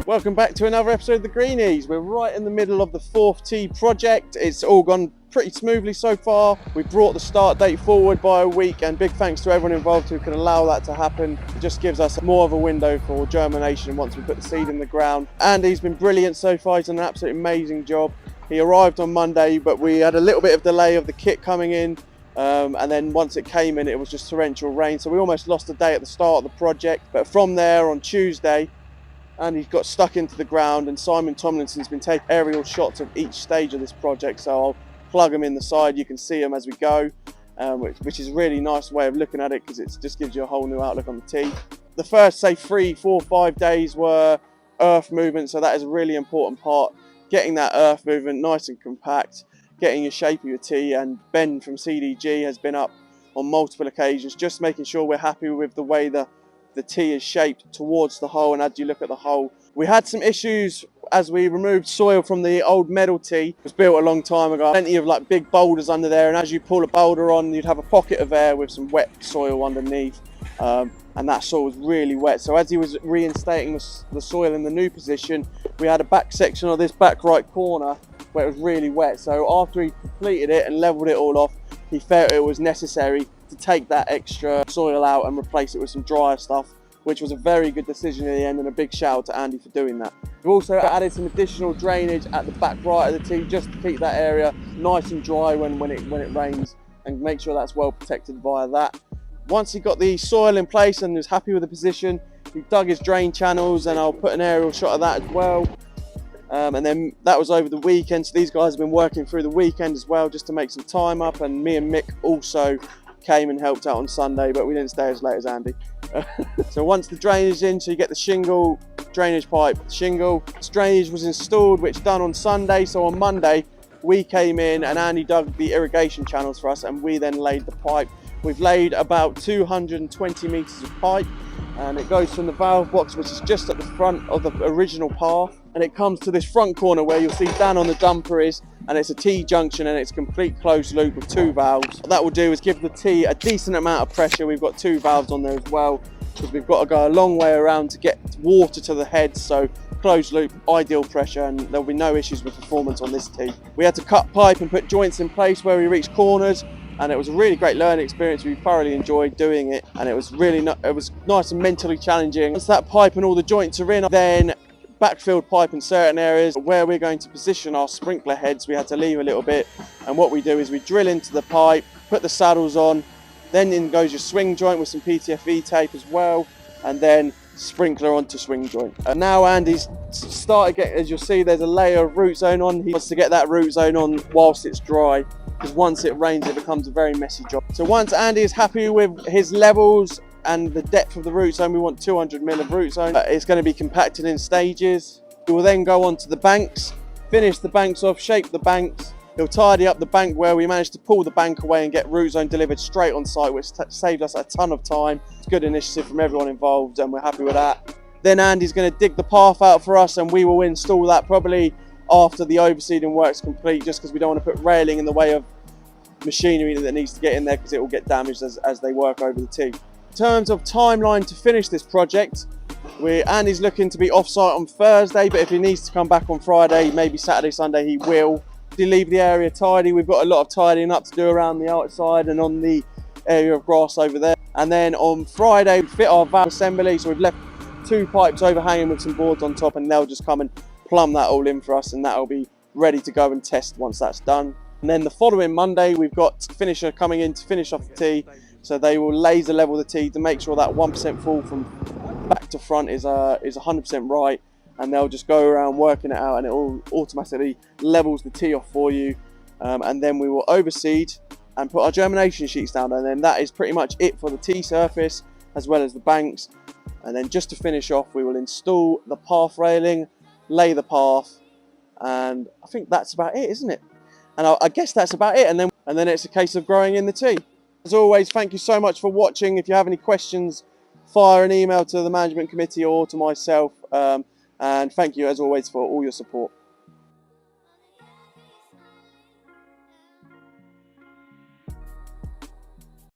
Welcome back to another episode of the Greenies. We're right in the middle of the 4th tee project. It's all gone pretty smoothly so far. We brought the start date forward by a week, and big thanks to everyone involved who can allow that to happen. It just gives us more of a window for germination once we put the seed in the ground. Andy's been brilliant so far. He's done an absolutely amazing job. He arrived on Monday, but we had a little bit of delay of the kit coming in. And then once it came in, it was just torrential rain. So we almost lost a day at the start of the project. But from there on Tuesday, and he got stuck into the ground, and Simon Tomlinson's been taking aerial shots of each stage of this project, so I'll plug them in the side. You can see them as we go, which is a really nice way of looking at it, because it just gives you a whole new outlook on the tee. The first, say, 3, 4, 5 days were earth movement, so that is a really important part, getting that earth movement nice and compact, getting your shape of your tee. And Ben from CDG has been up on multiple occasions, just making sure we're happy with the way the tee is shaped towards the hole. And as you look at the hole, we had some issues as we removed soil from the old metal tee. It was built a long time ago, plenty of like big boulders under there, and as you pull a boulder on, you'd have a pocket of air with some wet soil underneath, and that soil was really wet. So as he was reinstating the soil in the new position, we had a back section of this back right corner where it was really wet. So after he completed it and leveled it all off, he felt it was necessary to take that extra soil out and replace it with some drier stuff, which was a very good decision in the end, and a big shout out to Andy for doing that. We've also added some additional drainage at the back right of the tee, just to keep that area nice and dry when it rains, and make sure that's well protected via that. Once he got the soil in place and was happy with the position, he dug his drain channels, and I'll put an aerial shot of that as well. And then that was over the weekend, so these guys have been working through the weekend as well, just to make some time up. And me and Mick also came and helped out on Sunday, but we didn't stay as late as Andy. So once the drainage is in, so you get the shingle, drainage pipe, shingle. This drainage was installed, which done on Sunday. So on Monday, we came in and Andy dug the irrigation channels for us, and we then laid the pipe. We've laid about 220 metres of pipe, and it goes from the valve box, which is just at the front of the original path, and it comes to this front corner where you'll see down on the dumper is, and it's a T-junction, and it's complete closed loop with 2 valves. What that will do is give the tee a decent amount of pressure. We've got 2 valves on there as well, because we've got to go a long way around to get water to the head. So closed loop, ideal pressure, and there'll be no issues with performance on this tee. We had to cut pipe and put joints in place where we reached corners, and it was a really great learning experience. We thoroughly enjoyed doing it, and it was nice and mentally challenging. Once that pipe and all the joints are in, then backfilled pipe in certain areas where we're going to position our sprinkler heads. We had to leave a little bit, and what we do is we drill into the pipe, put the saddles on, then in goes your swing joint with some PTFE tape as well, and then sprinkler onto swing joint. And now Andy's started getting, as you'll see, there's a layer of root zone on. He wants to get that root zone on whilst it's dry, because once it rains it becomes a very messy job. So once Andy is happy with his levels and the depth of the root zone, we want 200 mil of root zone. It's going to be compacted in stages. We will then go on to the banks, finish the banks off, shape the banks. He'll tidy up the bank where we managed to pull the bank away and get root zone delivered straight on site, which saved us a ton of time. It's a good initiative from everyone involved, and we're happy with that. Then Andy's going to dig the path out for us, and we will install that probably after the overseeding work's complete, just because we don't want to put railing in the way of machinery that needs to get in there, because it will get damaged as they work over the tee. In terms of timeline to finish this project, Andy's looking to be off-site on Thursday, but if he needs to come back on Friday, maybe Saturday, Sunday, he will. To leave the area tidy, we've got a lot of tidying up to do around the outside and on the area of grass over there. And then on Friday, we fit our valve assembly, so we've left 2 pipes overhanging with some boards on top, and they'll just come and plumb that all in for us, and that'll be ready to go and test once that's done. And then the following Monday, we've got finisher coming in to finish off the tee. So they will laser level the tee to make sure that 1% fall from back to front is 100% right, and they'll just go around working it out, and it all automatically levels the tee off for you. And then we will overseed and put our germination sheets down, and then that is pretty much it for the tee surface as well as the banks. And then just to finish off, we will install the path railing, lay the path, and I think that's about it, isn't it? And I guess that's about it, and then it's a case of growing in the tee. As always, thank you so much for watching. If you have any questions, fire an email to the management committee or to myself, and thank you as always for all your support.